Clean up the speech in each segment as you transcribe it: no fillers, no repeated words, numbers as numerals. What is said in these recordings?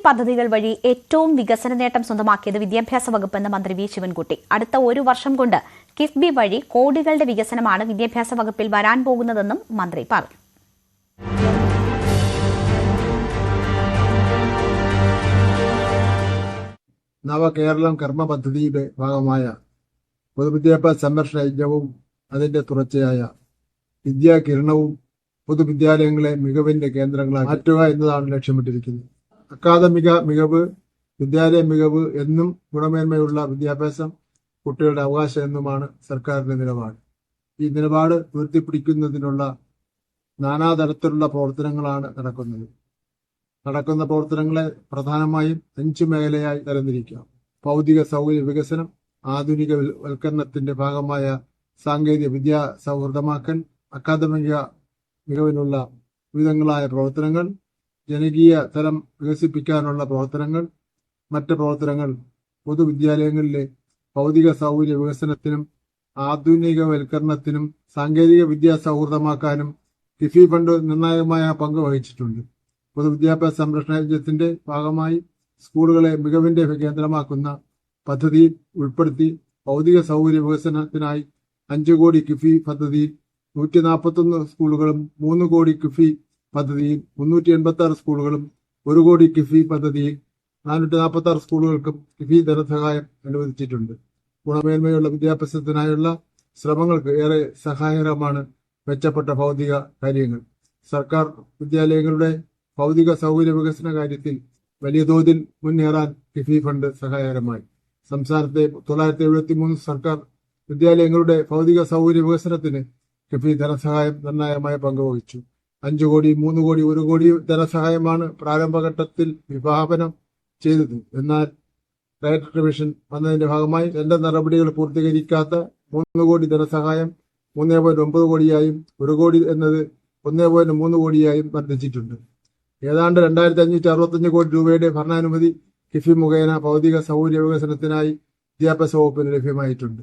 പദ്ധതികൾ വഴി ഏറ്റവും വികസന നേട്ടം സ്വന്തമാക്കിയത് വിദ്യാഭ്യാസ വകുപ്പെന്ന് മന്ത്രി വി ശിവൻകുട്ടി. അടുത്ത ഒരു വർഷം കൊണ്ട് കിഫ്ബി വഴി കോടികളുടെ വികസനമാണ് വിദ്യാഭ്യാസ വകുപ്പിൽ വരാൻ പോകുന്നതെന്നും മന്ത്രി പറഞ്ഞു. നവകേരളം കർമ്മ പദ്ധതിയുടെ ഭാഗമായ പൊതുവിദ്യാഭ്യാസ സംരക്ഷണ യജ്ഞവും അതിന്റെ തുടർച്ചയായ വിദ്യാകിരണവും പൊതുവിദ്യാലയങ്ങളെ മികവിന്റെ കേന്ദ്രങ്ങളായി മാറ്റുക എന്നതാണ് ലക്ഷ്യമിട്ടിരിക്കുന്നത്. അക്കാദമിക മികവ്, വിദ്യാലയ മികവ് എന്നും ഗുണമേന്മയുള്ള വിദ്യാഭ്യാസം കുട്ടികളുടെ അവകാശം എന്നുമാണ് സർക്കാരിന്റെ നിലപാട്. ഈ നിലപാട് ഉയർത്തിപ്പിടിക്കുന്നതിനുള്ള നാനാതരത്തിലുള്ള പ്രവർത്തനങ്ങളാണ് നടക്കുന്ന പ്രവർത്തനങ്ങളെ പ്രധാനമായും 5 മേഖലയായി തരംതിരിക്കാം. ഭൗതിക സൗകര്യ വികസനം, ആധുനികവൽക്കരണത്തിന്റെ ഭാഗമായ സാങ്കേതിക വിദ്യാ സൗഹൃദമാക്കൽ, അക്കാദമിക മികവിനുള്ള വിവിധങ്ങളായ പ്രവർത്തനങ്ങൾ, ജനകീയ തലം വികസിപ്പിക്കാനുള്ള പ്രവർത്തനങ്ങൾ, മറ്റ് പ്രവർത്തനങ്ങൾ പൊതുവിദ്യാലയങ്ങളിലെ ഭൗതിക സൗകര്യ വികസനത്തിനും ആധുനികവൽക്കരണത്തിനും സാങ്കേതിക വിദ്യാ സൗഹൃദമാക്കാനും കിഫി ഫണ്ട് നിർണായകമായ പങ്ക് വഹിച്ചിട്ടുണ്ട്. പൊതുവിദ്യാഭ്യാസ സംരക്ഷണ യജ്ഞത്തിന്റെ ഭാഗമായി സ്കൂളുകളെ മികവിന്റെ കേന്ദ്രമാക്കുന്ന പദ്ധതിയിൽ ഉൾപ്പെടുത്തി ഭൗതിക സൗകര്യ വികസനത്തിനായി 5 കോടി കിഫി പദ്ധതിയിൽ 141 സ്കൂളുകളും, 3 കോടി കിഫി പദ്ധതിയിൽ 386 സ്കൂളുകളും, 1 കോടി കിഫി പദ്ധതിയിൽ 446 സ്കൂളുകൾക്കും കിഫി ധനസഹായം അനുവദിച്ചിട്ടുണ്ട്. ഗുണമേന്മയുള്ള വിദ്യാഭ്യാസത്തിനായുള്ള ശ്രമങ്ങൾക്ക് ഏറെ സഹായകരമാണ് മെച്ചപ്പെട്ട ഭൗതിക കാര്യങ്ങൾ. സർക്കാർ വിദ്യാലയങ്ങളുടെ ഭൗതിക സൗകര്യ വികസന കാര്യത്തിൽ വലിയ തോതിൽ മുന്നേറാൻ കിഫി ഫണ്ട് സഹായകരമായി. സംസ്ഥാനത്തെ 973 സർക്കാർ വിദ്യാലയങ്ങളുടെ ഭൗതിക സൗകര്യ വികസനത്തിന് കിഫി ധനസഹായം നിർണായകമായ പങ്കുവഹിച്ചു. 5 കോടി, 3 കോടി, 1 കോടി ധനസഹായമാണ് പ്രാരംഭഘട്ടത്തിൽ വിഭാവനം ചെയ്തത്. എന്നാൽ ഡയറക്ടർ റിവിഷൻ വന്നതിന്റെ ഭാഗമായി ടെൻഡർ നടപടികൾ പൂർത്തീകരിക്കാത്ത 3 കോടി ധനസഹായം 3.9 കോടിയായും 1 കോടി എന്നത് 1.3 കോടിയായും വർദ്ധിച്ചിട്ടുണ്ട്. ഏതാണ്ട് 2565 കോടി രൂപയുടെ ഭരണാനുമതി കിഫി മുഖേന ഭൗതിക സൗകര്യ വികസനത്തിനായി വിദ്യാഭ്യാസ വകുപ്പിന് ലഭ്യമായിട്ടുണ്ട്.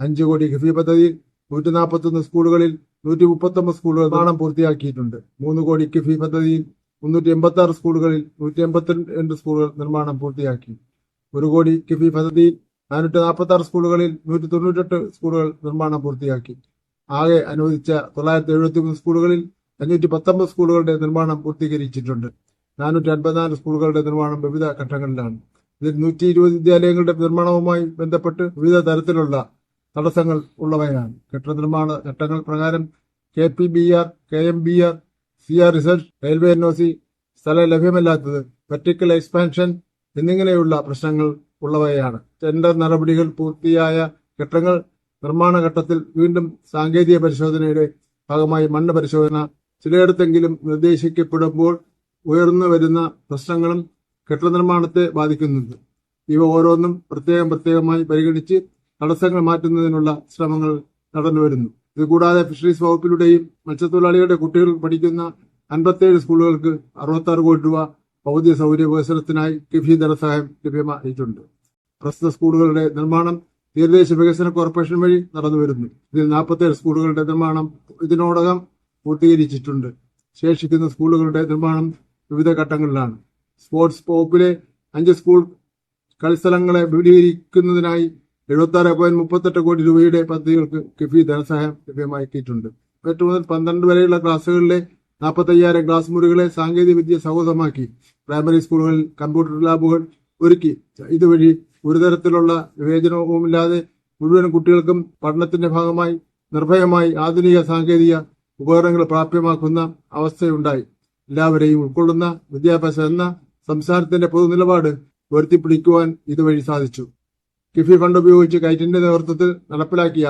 5 കോടി കിഫി പദ്ധതിയിൽ 141 സ്കൂളുകളിൽ 139 സ്കൂളുകൾ നിർമ്മാണം പൂർത്തിയാക്കിയിട്ടുണ്ട്. 3 കോടി കിഫി പദ്ധതിയിൽ 386 സ്കൂളുകളിൽ 182 സ്കൂളുകൾ നിർമ്മാണം പൂർത്തിയാക്കി. 1 കോടി കിഫി പദ്ധതിയിൽ 446 സ്കൂളുകളിൽ 198 സ്കൂളുകൾ നിർമ്മാണം പൂർത്തിയാക്കി. ആകെ അനുവദിച്ച 973 സ്കൂളുകളിൽ 519 സ്കൂളുകളുടെ നിർമ്മാണം പൂർത്തീകരിച്ചിട്ടുണ്ട്. 454 സ്കൂളുകളുടെ നിർമ്മാണം വിവിധ ഘട്ടങ്ങളിലാണ്. ഇതിൽ 120 വിദ്യാലയങ്ങളുടെ നിർമ്മാണവുമായി ബന്ധപ്പെട്ട് വിവിധ തരത്തിലുള്ള തടസ്സങ്ങൾ ഉള്ളവയാണ്. കെട്ടിട നിർമ്മാണ ചട്ടങ്ങൾ പ്രകാരം KPBR, KMBR, CR research, railway NOC, സ്ഥലം ലഭ്യമല്ലാത്തത്, വെർട്ടിക്കൽ എക്സ്പാൻഷൻ എന്നിങ്ങനെയുള്ള പ്രശ്നങ്ങൾ ഉള്ളവയാണ്. ടെൻഡർ നടപടികൾ പൂർത്തിയായ കെട്ടിടങ്ങൾ നിർമ്മാണ ഘട്ടത്തിൽ വീണ്ടും സാങ്കേതിക പരിശോധനയുടെ ഭാഗമായി മണ്ണ് പരിശോധന ചിലയിടത്തെങ്കിലും നിർദ്ദേശിക്കപ്പെടുമ്പോൾ ഉയർന്നു വരുന്ന പ്രശ്നങ്ങളും കെട്ടിട നിർമ്മാണത്തെ ബാധിക്കുന്നുണ്ട്. ഇവ ഓരോന്നും പ്രത്യേകമായി പരിഗണിച്ച് തടസ്സങ്ങൾ മാറ്റുന്നതിനുള്ള ശ്രമങ്ങൾ നടന്നുവരുന്നു. ഇതുകൂടാതെ ഫിഷറീസ് വകുപ്പിലൂടെയും മത്സ്യത്തൊഴിലാളികളുടെ കുട്ടികൾ പഠിക്കുന്ന 57 സ്കൂളുകൾക്ക് 66 കോടി രൂപ ഭൗതിക സൗകര്യ വികസനത്തിനായി കിഫി ധനസഹായം ലഭ്യമായിട്ടുണ്ട്. പ്രസ്തുത സ്കൂളുകളുടെ നിർമ്മാണം തീരദേശ വികസന കോർപ്പറേഷൻ വഴി നടന്നുവരുന്നു. ഇതിൽ 47 സ്കൂളുകളുടെ നിർമ്മാണം ഇതിനോടകം പൂർത്തീകരിച്ചിട്ടുണ്ട്. ശേഷിക്കുന്ന സ്കൂളുകളുടെ നിർമ്മാണം വിവിധ ഘട്ടങ്ങളിലാണ്. സ്പോർട്സ് വകുപ്പിലെ 5 സ്കൂൾ കളിസ്ഥലങ്ങളെ വിപുലീകരിക്കുന്നതിനായി 76.38 കോടി രൂപയുടെ പദ്ധതികൾക്ക് കിഫി ധനസഹായം ലഭ്യമാക്കിയിട്ടുണ്ട്. 8 മുതൽ 12 വരെയുള്ള ക്ലാസുകളിലെ 45,000 ക്ലാസ് മുറികളെ സാങ്കേതിക വിദ്യ സൗഹൃദമാക്കി പ്രൈമറി സ്കൂളുകളിൽ കമ്പ്യൂട്ടർ ലാബുകൾ ഒരുക്കി ഇതുവഴി ഒരു തരത്തിലുള്ള വിവേചനവുമില്ലാതെ മുഴുവൻ കുട്ടികൾക്കും പഠനത്തിന്റെ ഭാഗമായി നിർഭയമായി ആധുനിക സാങ്കേതിക ഉപകരണങ്ങൾ പ്രാപ്യമാക്കുന്ന അവസ്ഥയുണ്ടായി. എല്ലാവരെയും ഉൾക്കൊള്ളുന്ന വിദ്യാഭ്യാസം എന്ന സംസ്ഥാനത്തിന്റെ പൊതുനിലപാട് ഉയർത്തിപ്പിടിക്കുവാൻ ഇതുവഴി സാധിച്ചു. കിഫി ഫണ്ട് ഉപയോഗിച്ച് കൈറ്റിന്റെ നേതൃത്വത്തിൽ നടപ്പിലാക്കിയ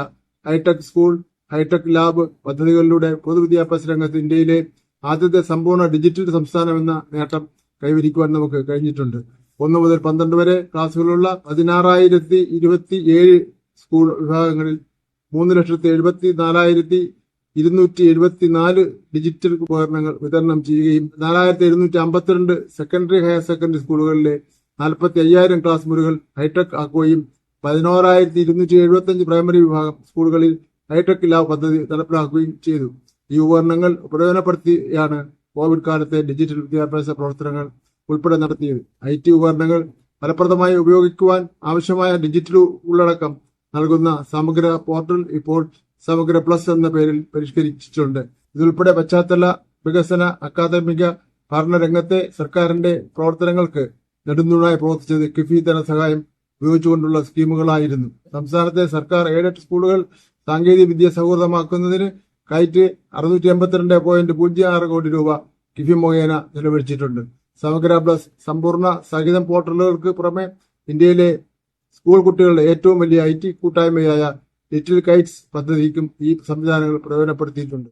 ഹൈടെക് സ്കൂൾ, ഹൈടെക് ലാബ് പദ്ധതികളിലൂടെ പൊതുവിദ്യാഭ്യാസ രംഗത്ത് ഇന്ത്യയിലെ ആദ്യത്തെ സമ്പൂർണ്ണ ഡിജിറ്റൽ സംസ്ഥാനം എന്ന നേട്ടം കൈവരിക്കുവാൻ നമുക്ക് കഴിഞ്ഞിട്ടുണ്ട്. 1 മുതൽ 12 വരെ ക്ലാസുകളുള്ള 16,027 സ്കൂൾ വിഭാഗങ്ങളിൽ 3,74,274 ഡിജിറ്റൽ ഉപകരണങ്ങൾ വിതരണം ചെയ്യുകയും 4,752 സെക്കൻഡറി ഹയർ സെക്കൻഡറി സ്കൂളുകളിലെ 45,000 ക്ലാസ് മുറികൾ ഹൈടെക് ആക്കുകയും 11,275 പ്രൈമറി വിഭാഗം സ്കൂളുകളിൽ ഹൈടെക് ലാബ് പദ്ധതി നടപ്പിലാക്കുകയും ചെയ്തു. ഈ ഉപകരണങ്ങൾ പ്രയോജനപ്പെടുത്തിയാണ് കോവിഡ് കാലത്തെ ഡിജിറ്റൽ വിദ്യാഭ്യാസ പ്രവർത്തനങ്ങൾ ഉൾപ്പെടെ നടത്തിയത്. IT ഉപകരണങ്ങൾ ഫലപ്രദമായി ഉപയോഗിക്കുവാൻ ആവശ്യമായ ഡിജിറ്റൽ ഉള്ളടക്കം നൽകുന്ന സമഗ്ര പോർട്ടൽ ഇപ്പോൾ സമഗ്ര പ്ലസ് എന്ന പേരിൽ പരിഷ്കരിച്ചിട്ടുണ്ട്. ഇതുൾപ്പെടെ പശ്ചാത്തല വികസന, അക്കാദമിക ഭരണരംഗത്തെ സർക്കാരിന്റെ പ്രവർത്തനങ്ങൾക്ക് നെടുന്തൂണായി പ്രവർത്തിച്ചത് കിഫി ധനസഹായം ഉപയോഗിച്ചുകൊണ്ടുള്ള സ്കീമുകളായിരുന്നു. സംസ്ഥാനത്തെ സർക്കാർ എയ്ഡഡ് സ്കൂളുകൾ സാങ്കേതിക വിദ്യ സൗഹൃദമാക്കുന്നതിന് കൈറ്റ് 682.06 കോടി രൂപ കിഫി മുഖേന ചെലവഴിച്ചിട്ടുണ്ട്. സമഗ്ര പ്ലസ് സമ്പൂർണ്ണ സഹിതം പോർട്ടലുകൾക്ക് പുറമെ ഇന്ത്യയിലെ സ്കൂൾ കുട്ടികളുടെ ഏറ്റവും വലിയ IT കൂട്ടായ്മയായ ലിറ്റിൽ കൈറ്റ്സ് പദ്ധതിക്കും ഈ സംവിധാനങ്ങൾ പ്രയോജനപ്പെടുത്തിയിട്ടുണ്ട്.